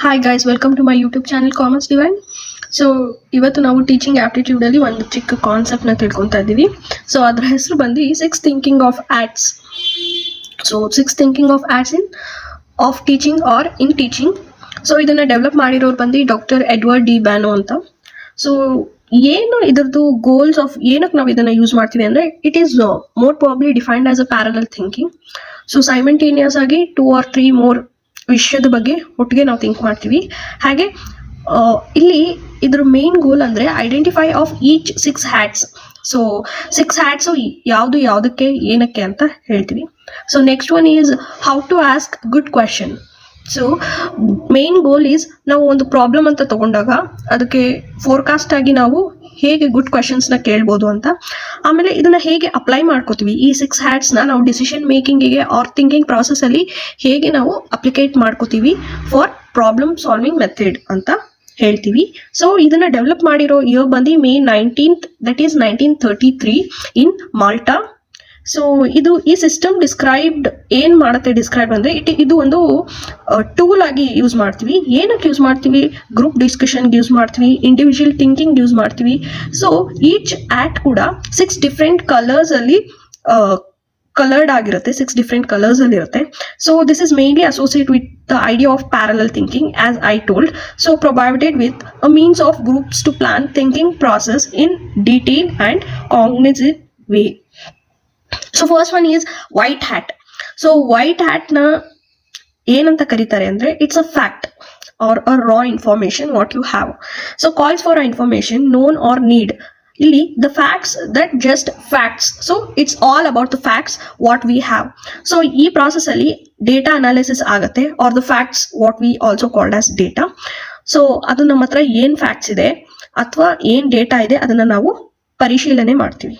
Hi guys, welcome to my YouTube channel Commerce Divine. So ಇವತ್ತು ನಾವು teaching ಆಪ್ಟಿಟ್ಯೂಡಲ್ಲಿ ಒಂದು ಚಿಕ್ಕ ಕಾನ್ಸೆಪ್ಟ್ನ ತಿಳ್ಕೊತಾ ಇದ್ದೀವಿ. ಸೊ ಅದರ ಹೆಸರು ಬಂದು six thinking of ads. So six thinking of ads of teaching R in teaching. So ಇದನ್ನು ಡೆವಲಪ್ ಮಾಡಿರೋರು ಬಂದು ಡಾಕ್ಟರ್ ಎಡ್ವರ್ಡ್ ಡಿ ಬ್ಯಾನೋ ಅಂತ. ಸೊ ಏನು ಇದರದ್ದು ಗೋಲ್ಸ್ ಆಫ್ ಏನಕ್ಕೆ ನಾವು ಇದನ್ನು ಯೂಸ್ ಮಾಡ್ತೀವಿ ಅಂದರೆ it is more probably defined as a parallel thinking. So simultaneous ಆಗಿ 2 or 3 more ವಿಷಯದ ಬಗ್ಗೆ ಒಟ್ಟಿಗೆ ನಾವು ಥಿಂಕ್ ಮಾಡ್ತೀವಿ. ಹಾಗೆ ಇಲ್ಲಿ ಇದ್ರ ಮೇನ್ ಗೋಲ್ ಅಂದರೆ identify of each 6 hats. So 6 hats ಯಾವುದು ಯಾವುದಕ್ಕೆ ಏನಕ್ಕೆ ಅಂತ ಹೇಳ್ತೀವಿ. So next one is how to ask good question. So main goal is ನಾವು ಒಂದು ಪ್ರಾಬ್ಲಮ್ ಅಂತ ತಗೊಂಡಾಗ ಅದಕ್ಕೆ ಫೋರ್ಕಾಸ್ಟ್ ಆಗಿ ನಾವು ಹೇಗೆ ಗುಡ್ ಕ್ವೆಶನ್ಸ್ನ ಕೇಳ್ಬೋದು ಅಂತ. ಆಮೇಲೆ ಇದನ್ನ ಹೇಗೆ ಅಪ್ಲೈ ಮಾಡ್ಕೋತೀವಿ, ಈ 6 ಹ್ಯಾಟ್ಸ್ನ ನಾವು ಡಿಸಿಷನ್ ಮೇಕಿಂಗಿಗೆ ಆರ್ ಥಿಂಕಿಂಗ್ ಪ್ರಾಸೆಸ್ಸಲ್ಲಿ ಹೇಗೆ ನಾವು ಅಪ್ಲಿಕೇಟ್ ಮಾಡ್ಕೋತೀವಿ ಫಾರ್ ಪ್ರಾಬ್ಲಮ್ ಸಾಲ್ವಿಂಗ್ ಮೆಥಡ್ ಅಂತ ಹೇಳ್ತೀವಿ. ಸೊ ಇದನ್ನ ಡೆವಲಪ್ ಮಾಡಿರೋ ಇಯರ್ ಬಂದು May 19th, that is 1933 in Malta. So ಈ ಸಿಸ್ಟಮ್ ಡಿಸ್ಕ್ರೈಬ್ಡ್ ಏನು ಮಾಡುತ್ತೆ, ಡಿಸ್ಕ್ರೈಬ್ ಅಂದರೆ ಇದು ಒಂದು ಟೂಲ್ ಆಗಿ ಯೂಸ್ ಮಾಡ್ತೀವಿ. ಏನಕ್ಕೆ ಯೂಸ್ ಮಾಡ್ತೀವಿ? ಗ್ರೂಪ್ ಡಿಸ್ಕಷನ್ಗೆ ಯೂಸ್ ಮಾಡ್ತೀವಿ, ಇಂಡಿವಿಜುವಲ್ ಥಿಂಕಿಂಗ್ ಯೂಸ್ ಮಾಡ್ತೀವಿ. ಸೊ ಈಚ್ ಆ್ಯಕ್ಟ್ ಕೂಡ 6 ಡಿಫ್ರೆಂಟ್ ಕಲರ್ಸಲ್ಲಿ ಕಲರ್ಡ್ ಆಗಿರುತ್ತೆ, 6 ಡಿಫ್ರೆಂಟ್ ಕಲರ್ಸಲ್ಲಿ ಇರುತ್ತೆ. So this is mainly associate with the idea of parallel thinking as I told. So provided with a means of groups to plan thinking process in detail and cognitive way. So first one is white hat. So white ಹ್ಯಾಟ್ನ ಏನಂತ ಕರೀತಾರೆ ಅಂದರೆ it's a fact or a raw information what you have. So calls for a information known or need. ಇಲ್ಲಿ the facts that just facts. So it's all about the facts what we have. So ಈ ಪ್ರಾಸೆಸ್ಸಲ್ಲಿ data analysis ಆಗುತ್ತೆ are the facts what we also called as data. So ಅದು ನಮ್ಮ ಹತ್ರ ಏನು facts ಇದೆ ಅಥವಾ ಏನು ಡೇಟಾ ಇದೆ ಅದನ್ನು ನಾವು ಪರಿಶೀಲನೆ ಮಾಡ್ತೀವಿ.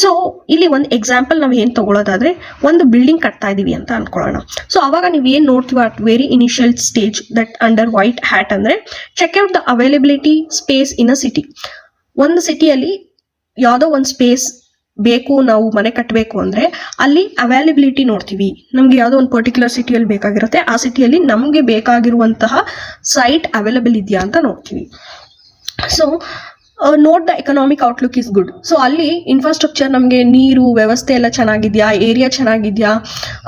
ಸೊ ಇಲ್ಲಿ ಒಂದು ಎಕ್ಸಾಂಪಲ್ ನಾವು ಏನು ತಗೊಳ್ಳೋದಾದ್ರೆ, ಒಂದು ಬಿಲ್ಡಿಂಗ್ ಕಟ್ತಾ ಇದೀವಿ ಅಂತ ಅನ್ಕೊಳ್ಳೋಣ. ಸೊ ಅವಾಗ ನೀವು ಏನು ನೋಡ್ತೀವಿ at very initial stage that under white hat ಅಂದರೆ check out the availability space in a city. ಒಂದು ಸಿಟಿಯಲ್ಲಿ ಯಾವುದೋ ಒಂದು ಸ್ಪೇಸ್ ಬೇಕು, ನಾವು ಮನೆ ಕಟ್ಟಬೇಕು ಅಂದರೆ ಅಲ್ಲಿ ಅವೈಲಬಿಲಿಟಿ ನೋಡ್ತೀವಿ. ನಮಗೆ ಯಾವುದೋ ಒಂದು ಪರ್ಟಿಕ್ಯುಲರ್ ಸಿಟಿಯಲ್ಲಿ ಬೇಕಾಗಿರುತ್ತೆ, ಆ ಸಿಟಿಯಲ್ಲಿ ನಮಗೆ ಬೇಕಾಗಿರುವಂತಹ ಸೈಟ್ ಅವೈಲಬಲ್ ಇದೆಯಾ ಅಂತ ನೋಡ್ತೀವಿ. So note the economic outlook is good. So ಅಲ್ಲಿ ಇನ್ಫ್ರಾಸ್ಟ್ರಕ್ಚರ್ ನಮಗೆ ನೀರು ವ್ಯವಸ್ಥೆ ಎಲ್ಲ ಚೆನ್ನಾಗಿದೆಯಾ, ಏರಿಯಾ ಚೆನ್ನಾಗಿದೆಯಾ,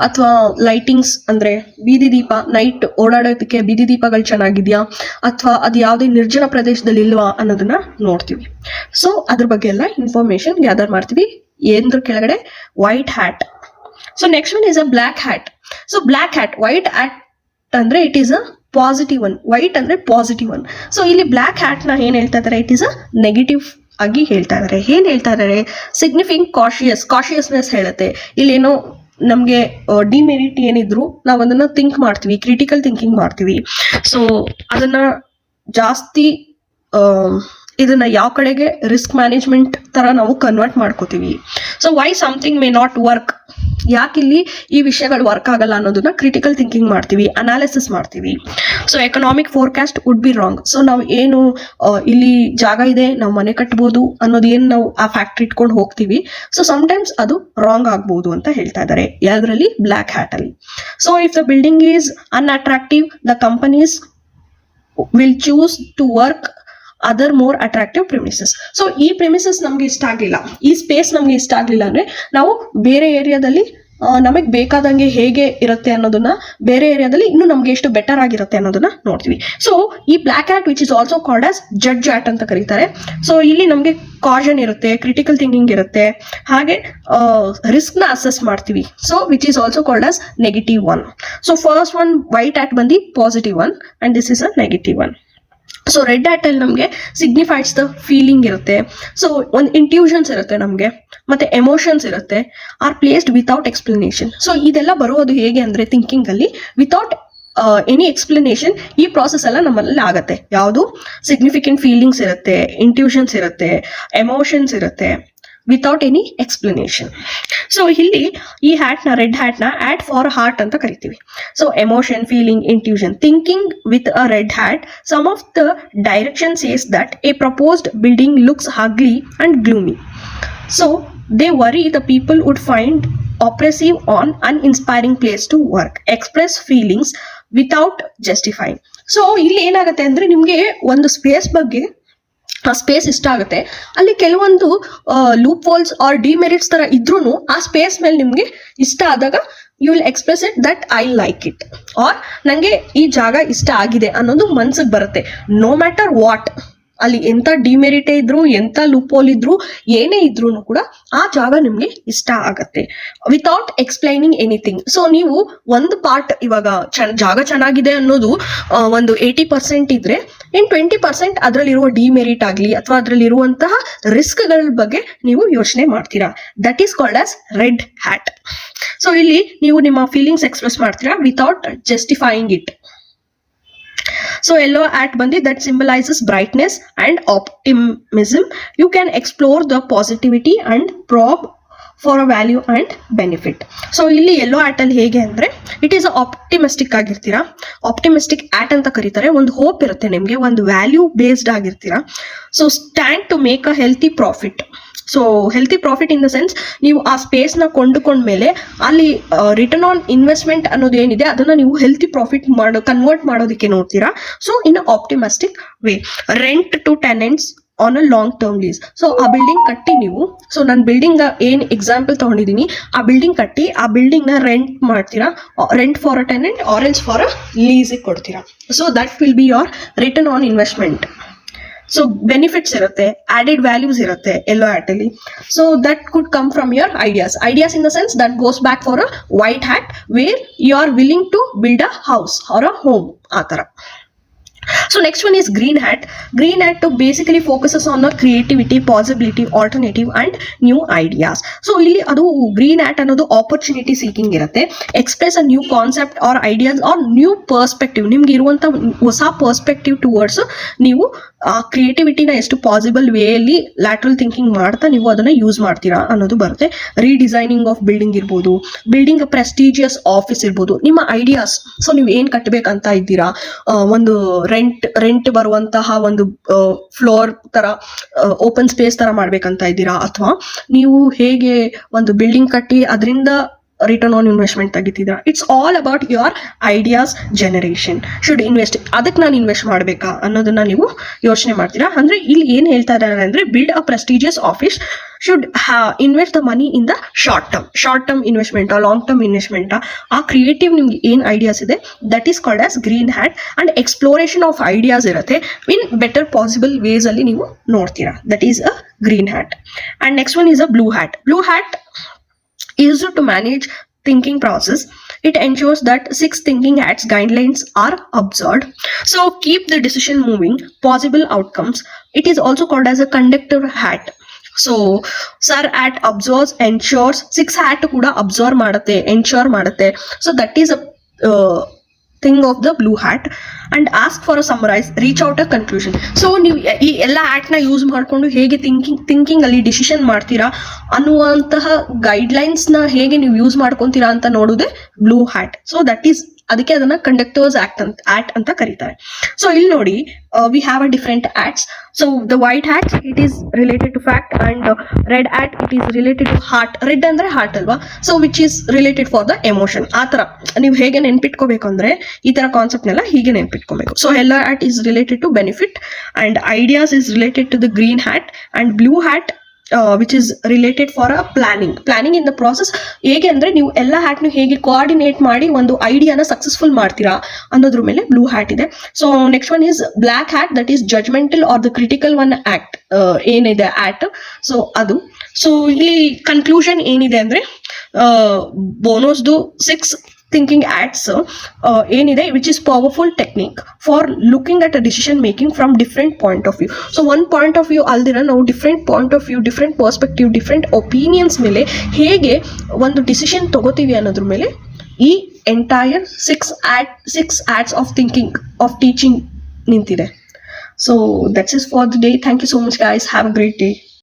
ಅಥವಾ ಲೈಟಿಂಗ್ಸ್ ಅಂದರೆ ಬೀದಿ ದೀಪ, ನೈಟ್ ಓಡಾಡೋದಕ್ಕೆ ಬೀದಿ ದೀಪಗಳು ಚೆನ್ನಾಗಿದೆಯಾ, ಅಥವಾ ಅದು ಯಾವುದೇ ನಿರ್ಜನ ಪ್ರದೇಶದಲ್ಲಿ ಇಲ್ವಾ ಅನ್ನೋದನ್ನ ನೋಡ್ತೀವಿ. ಸೊ ಅದ್ರ ಬಗ್ಗೆ ಎಲ್ಲ ಇನ್ಫಾರ್ಮೇಶನ್ ಗ್ಯಾದರ್ ಮಾಡ್ತೀವಿ ಏನ್ರ ಕೆಳಗಡೆ white hat. So next one is a black hat. So black hat, white hat ಅಂದರೆ it is a positive one, white ಅಂದರೆ ಪಾಸಿಟಿವ್ ಒನ್. ಸೊ ಇಲ್ಲಿ ಬ್ಲ್ಯಾಕ್ ಹ್ಯಾಟ್ನ ಏನು ಹೇಳ್ತಾ ಇದ್ದಾರೆ, ಇಟ್ ಈಸ್ ಅ ನೆಗೆಟಿವ್ ಆಗಿ ಹೇಳ್ತಾ ಇದ್ದಾರೆ. ಏನು ಹೇಳ್ತಾ ಇದ್ದಾರೆ? ಸಿಗ್ನಿಫಿಂಗ್ ಕಾಶಿಯಸ್ನೆಸ್ ಹೇಳುತ್ತೆ. ಇಲ್ಲೇನೋ ನಮಗೆ ಡಿಮೆರಿಟ್ ಏನಿದ್ರು ನಾವು ಅದನ್ನು ಥಿಂಕ್ ಮಾಡ್ತೀವಿ, ಕ್ರಿಟಿಕಲ್ ಥಿಂಕಿಂಗ್ ಮಾಡ್ತೀವಿ. ಸೊ ಅದನ್ನು ಜಾಸ್ತಿ ಇದನ್ನ ಯಾವ ಕಡೆಗೆ ರಿಸ್ಕ್ ಮ್ಯಾನೇಜ್ಮೆಂಟ್ ಥರ ನಾವು ಕನ್ವರ್ಟ್ ಮಾಡ್ಕೋತೀವಿ. So why something may not work, ಯಾಕಿಲ್ಲಿ ಈ ವಿಷಯಗಳು ವರ್ಕ್ ಆಗಲ್ಲ ಅನ್ನೋದನ್ನ ಕ್ರಿಟಿಕಲ್ ಥಿಂಕಿಂಗ್ ಮಾಡ್ತೀವಿ, ಅನಾಲಿಸಿಸ್ ಮಾಡ್ತೀವಿ. So economic forecast would be wrong. So ನಾವು ಏನು ಇಲ್ಲಿ ಜಾಗ ಇದೆ, ನಾವು ಮನೆ ಕಟ್ಬೋದು ಅನ್ನೋದು ಏನು ನಾವು ಆ ಫ್ಯಾಕ್ಟ್ರಿ ಇಟ್ಕೊಂಡು ಹೋಗ್ತೀವಿ, ಸೊ ಸಮ್ಟೈಮ್ಸ್ ಅದು ರಾಂಗ್ ಆಗ್ಬೋದು ಅಂತ ಹೇಳ್ತಾ ಇದ್ದಾರೆ ಯಾವುದರಲ್ಲಿ, ಬ್ಲ್ಯಾಕ್ ಹ್ಯಾಟ್ ಅಲ್ಲಿ. So if the building is unattractive, the companies will choose to work other more attractive premises. So ಈ ಪ್ರಿಮಿಸಸ್ ನಮ್ಗೆ ಇಷ್ಟ ಆಗಲಿಲ್ಲ, ಈ ಸ್ಪೇಸ್ ನಮ್ಗೆ ಇಷ್ಟ ಆಗಲಿಲ್ಲ ಅಂದ್ರೆ ನಾವು ಬೇರೆ ಏರಿಯಾದಲ್ಲಿ ನಮಗೆ ಬೇಕಾದಂಗೆ ಹೇಗೆ ಇರುತ್ತೆ ಅನ್ನೋದನ್ನ, ಬೇರೆ ಏರಿಯಾದಲ್ಲಿ ಇನ್ನು ನಮ್ಗೆ ಎಷ್ಟು ಬೆಟರ್ ಆಗಿರುತ್ತೆ ಅನ್ನೋದನ್ನ ನೋಡ್ತೀವಿ. ಸೊ ಈ black hat which is also called as judge hat ಅಂತ ಕರೀತಾರೆ. ಸೊ ಇಲ್ಲಿ ನಮಗೆ ಕಾಷನ್ ಇರುತ್ತೆ, ಕ್ರಿಟಿಕಲ್ ಥಿಂಕಿಂಗ್ ಇರುತ್ತೆ, ಹಾಗೆ ರಿಸ್ಕ್ ನ ಅಸೆಸ್ ಮಾಡ್ತೀವಿ. So which is also called as negative one. So first one white hat ಬಂದು positive one and this is a negative one. So red hat ಅಲ್ಲಿ ನಮಗೆ ಸಿಗ್ನಿಫೈಡ್ಸ್ ದ ಫೀಲಿಂಗ್ ಇರುತ್ತೆ. So ಒಂದು intuitions ಇರುತ್ತೆ ನಮಗೆ, ಮತ್ತೆ ಎಮೋಷನ್ಸ್ ಇರುತ್ತೆ, are placed without explanation. So ಇದೆಲ್ಲ ಬರೋದು ಹೇಗೆ ಅಂದರೆ ಥಿಂಕಿಂಗ್ ಅಲ್ಲಿ ವಿತೌಟ್ ಎನಿ ಎಕ್ಸ್ಪ್ಲನೇಷನ್ ಈ ಪ್ರಾಸೆಸ್ ಎಲ್ಲ ನಮ್ಮಲ್ಲಿ ಆಗುತ್ತೆ. ಯಾವುದು ಸಿಗ್ನಿಫಿಕೆಂಟ್ ಫೀಲಿಂಗ್ಸ್ ಇರುತ್ತೆ, ಇಂಟ್ಯೂಷನ್ಸ್ ಇರುತ್ತೆ, ಎಮೋಷನ್ಸ್ ಇರುತ್ತೆ, ವಿತೌಟ್ ಎನಿ ಎಕ್ಸ್ಪ್ಲನೇಷನ್. ಸೊ ಇಲ್ಲಿ ಈ ಹ್ಯಾಟ್ನ, ರೆಡ್ ಹ್ಯಾಟ್ನ ಆ್ಯಡ್ ಫಾರ್ ಹಾರ್ಟ್ ಅಂತ ಕರಿತೀವಿ. So emotion, feeling, intuition, thinking with a red hat. Some of the direction says that a proposed building looks ugly and gloomy. So they worry the people would find oppressive or uninspiring place to work, express feelings without justifying. So ಇಲ್ಲಿ ಏನಾಗುತ್ತೆ ಅಂದ್ರೆ ನಿಮ್ಗೆ ಒಂದು space ಬಗ್ಗೆ ಆ space ಇಷ್ಟ ಆಗುತ್ತೆ, ಅಲ್ಲಿ ಕೆಲವೊಂದು ಲೂಪ್ ಹೋಲ್ಸ್ ಆರ್ ಡಿಮೆರಿಟ್ಸ್ ತರ ಇದ್ರೂ ಆ ಸ್ಪೇಸ್ ಮೇಲೆ ನಿಮ್ಗೆ ಇಷ್ಟ ಆದಾಗ you will express it that I like it, or ನಂಗೆ ಈ ಜಾಗ ಇಷ್ಟ ಆಗಿದೆ ಅನ್ನೋದು ಮನ್ಸಿಗೆ ಬರುತ್ತೆ. ನೋ ಮ್ಯಾಟರ್ ವಾಟ್, ಅಲ್ಲಿ ಎಂತ ಡಿಮೆರಿಟೇ ಇದ್ರು, ಎಂತ ಲೂಪ್ ಹೋಲ್ ಇದ್ರು, ಏನೇ ಇದ್ರು ಕೂಡ ಆ ಜಾಗ ನಿಮ್ಗೆ ಇಷ್ಟ ಆಗತ್ತೆ ವಿತೌಟ್ ಎಕ್ಸ್ಪ್ಲೈನಿಂಗ್ ಎನಿಥಿಂಗ್. ಸೊ ನೀವು ಒಂದು ಪಾರ್ಟ್ ಇವಾಗ ಜಾಗ ಚೆನ್ನಾಗಿದೆ ಅನ್ನೋದು ಒಂದು 80% ಇದ್ರೆ ಇನ್ 20% ಅದರಲ್ಲಿರುವ ಡಿಮೆರಿಟ್ ಆಗಲಿ ಅಥವಾ ಅದರಲ್ಲಿರುವಂತಹ ರಿಸ್ಕ್ಗಳ ಬಗ್ಗೆ ನೀವು ಯೋಚನೆ ಮಾಡ್ತೀರಾ. That is called as red hat. So ಇಲ್ಲಿ ನೀವು ನಿಮ್ಮ ಫೀಲಿಂಗ್ಸ್ ಎಕ್ಸ್ಪ್ರೆಸ್ ಮಾಡ್ತೀರಾ without justifying it. So yellow hat bandi that symbolizes brightness and optimism. You can explore the positivity and probe for a value and benefit. So ಇಲ್ಲಿ yellow hat ಅಲ್ಲಿ ಹೇಗೆ ಅಂದ್ರೆ it is optimistic ಆಗಿರ್ತೀರಾ, optimistic hat ಅಂತ ಕರೀತಾರೆ. ಒಂದು hope ಇರುತ್ತೆ ನಿಮ್ಗೆ, ಒಂದು ವ್ಯಾಲ್ಯೂ ಬೇಸ್ಡ್ ಆಗಿರ್ತೀರಾ. So stand to make a healthy profit. So healthy profit in the sense ನೀವು ಆ ಸ್ಪೇಸ್ನ ಕೊಂಡುಕೊಂಡ್ಮೇಲೆ ಅಲ್ಲಿ ರಿಟರ್ನ್ ಆನ್ ಇನ್ವೆಸ್ಟ್ಮೆಂಟ್ ಅನ್ನೋದು ಏನಿದೆ ಅದನ್ನ ನೀವು ಹೆಲ್ತಿ ಪ್ರಾಫಿಟ್ ಕನ್ವರ್ಟ್ ಮಾಡೋದಕ್ಕೆ ನೋಡ್ತೀರಾ. So in optimistic way. Rent to tenants on a long term lease. So ಆ ಬಿಲ್ಡಿಂಗ್ ಕಟ್ಟಿ ನೀವು, ಸೊ ನಾನು ಬಿಲ್ಡಿಂಗ್ ಏನ್ ಎಕ್ಸಾಂಪಲ್ ತಗೊಂಡಿದ್ದೀನಿ, ಆ ಬಿಲ್ಡಿಂಗ್ ಕಟ್ಟಿ ಆ ಬಿಲ್ಡಿಂಗ್ ನ ರೆಂಟ್ ಮಾಡ್ತೀರಾ, rent for a tenant or else for a ಲೀಸಿಗೆ ಕೊಡ್ತೀರಾ. So that will be your return on investment. So benefits ಇರುತ್ತೆ, ಆಡೆಡ್ ವ್ಯಾಲ್ಯೂಸ್ ಇರುತ್ತೆ ಎಲ್ಲೋ ಹ್ಯಾಟ್ ಅಲ್ಲಿ. So that could come from your ideas in the sense that goes back for a white hat where you are willing to build a house or a home, ಆ ತರ. So next one is green hat. Green hat to basically focuses on the creativity, possibility, alternative and new ideas. So ಇಲ್ಲಿ ಅದು green hat ಅನ್ನೋದು opportunity seeking ಇರುತ್ತೆ. Express a new concept or ideas or new perspective. ನಿಮ್ಗೆ ಇರುವಂತ ಹೊಸ perspective towards ನೀವು ಕ್ರಿಯೇಟಿವಿಟಿನ ಎಷ್ಟು possible ವೇಯಲ್ಲಿ lateral thinking ಮಾಡ್ತಾ ನೀವು ಅದನ್ನ ಯೂಸ್ ಮಾಡ್ತೀರಾ ಅನ್ನೋದು ಬರುತ್ತೆ. ರೀಡಿಸೈನಿಂಗ್ ಆಫ್ ಬಿಲ್ಡಿಂಗ್ ಇರ್ಬೋದು, ಬಿಲ್ಡಿಂಗ್ ಅ ಪ್ರೆಸ್ಟೀಜಿಯಸ್ ಆಫೀಸ್ ಇರ್ಬೋದು, ನಿಮ್ಮ ಐಡಿಯಾಸ್. ಸೊ ನೀವು ಏನ್ ಕಟ್ಟಬೇಕಂತ ಇದ್ದೀರಾ, ಒಂದು ರೆಂಟ್ ಬರುವಂತಹ ಒಂದು ಫ್ಲೋರ್ ತರ ಓಪನ್ ಸ್ಪೇಸ್ ತರ ಮಾಡ್ಬೇಕಂತ ಇದ್ದೀರಾ, ಅಥವಾ ನೀವು ಹೇಗೆ ಒಂದು ಬಿಲ್ಡಿಂಗ್ ಕಟ್ಟಿ ಅದರಿಂದ ರಿಟರ್ನ್ ಆನ್ ಇನ್ವೆಸ್ಟ್ಮೆಂಟ್ ತೆಗಿತಿದ್ರ. It's all about your ideas generation. Should invest, ಅದಕ್ಕೆ ನಾನು ಇನ್ವೆಸ್ಟ್ ಮಾಡಬೇಕಾ ಅನ್ನೋದನ್ನ ನೀವು ಯೋಚನೆ ಮಾಡ್ತೀರಾ. ಅಂದ್ರೆ ಇಲ್ಲಿ ಏನ್ ಹೇಳ್ತಾ ಇದ್ದಾರೆ ಅಂದ್ರೆ build a prestigious office should invest the money in the short term investment, long term investment. ಆ ಕ್ರಿಯೇಟಿವ್ ನಿಮ್ಗೆ ಏನ್ ಐಡಿಯಾಸ್ ಇದೆ that is called as green hat. And exploration of ideas ಇರುತ್ತೆ ಇನ್ ಬೆಟರ್ ಪಾಸಿಬಲ್ ವೇಸ್ ಅಲ್ಲಿ ನೀವು ನೋಡ್ತೀರಾ. That is a green hat. And next one is a blue hat. Blue hat is to manage thinking process. It ensures that 6 thinking hats guidelines are observed. So keep the decision moving, possible outcomes. It is also called as a conductor hat. So sir hat observes, ensures. 6 hat kuda observe ಮಾಡುತ್ತೆ, ensure ಮಾಡುತ್ತೆ. So that is a thing of the blue hat. And ask for a summarize, reach out a conclusion. So ನೀವು ಈ ಎಲ್ಲ ಆ್ಯಕ್ಟ್ನ use ಮಾಡಿಕೊಂಡು ಹೇಗೆ thinking ಅಲ್ಲಿ decision ಮಾಡ್ತೀರಾ ಅನ್ನುವಂತಹ ಗೈಡ್ಲೈನ್ಸ್ನ ಹೇಗೆ ನೀವು ಯೂಸ್ ಮಾಡ್ಕೊತೀರಾ ಅಂತ ನೋಡೋದೇ blue hat. So that is ಅದಕ್ಕೆ ಅದನ್ನ ಕಂಡಕ್ಟರ್ಸ್ ಆಕ್ಟ್ ಅಂತ ಕರೀತಾರೆ. ಸೊ ಇಲ್ಲಿ ನೋಡಿ we have a different acts. So the white hat it is related to fact and red hat it is related to heart. Red ಅಂದ್ರೆ heart ಅಲ್ವಾ, so which is related for the emotion. ಆ ತರ ನೀವು ಹೇಗೆ ನೆನ್ಪಿಟ್ಕೋಬೇಕು ಅಂದ್ರೆ ಈ ತರ ಕಾನ್ಸೆಪ್ಟ್ನೆಲ್ಲ ಹೀಗೆ ನೆನ್ಪಿಟ್ಕೋಬೇಕು. So yellow hat is related to benefit and ideas is related to the green hat and blue hat which is related for a planning in the process. ಹೇಗೆ ಅಂದ್ರೆ ನೀವು ಎಲ್ಲ ಹ್ಯಾಟ್ನು ಹೇಗೆ ಕೋಆರ್ಡಿನೇಟ್ ಮಾಡಿ ಒಂದು ಐಡಿಯಾನ ಸಕ್ಸಸ್ಫುಲ್ ಮಾಡ್ತೀರಾ ಅನ್ನೋದ್ರ ಮೇಲೆ ಬ್ಲೂ ಹ್ಯಾಟ್ ಇದೆ. So next one is black hat, that is judgmental or the critical one act ಏನಿದೆ ಆಕ್ಟ್. ಸೊ ಅದು. ಸೊ ಇಲ್ಲಿ ಕನ್ಕ್ಲೂಷನ್ ಏನಿದೆ ಅಂದ್ರೆ ಬೋನೋಸ್ದು 6 thinking acts ಏನಿದೆ which is powerful technique for looking at a decision making from different point of view. So one point of view ಅಲ್ದಿರ ನಾವು different point of view, different perspective, different opinions ಮೇಲೆ ಹೇಗೆ ಒಂದು decision ತಗೋತೀವಿ ಅನ್ನೋದ್ರ ಮೇಲೆ ಈ entire 6 acts of thinking of teaching ನಿಂತಿದೆ. So that's is for the day. Thank you so much guys. Have a great day.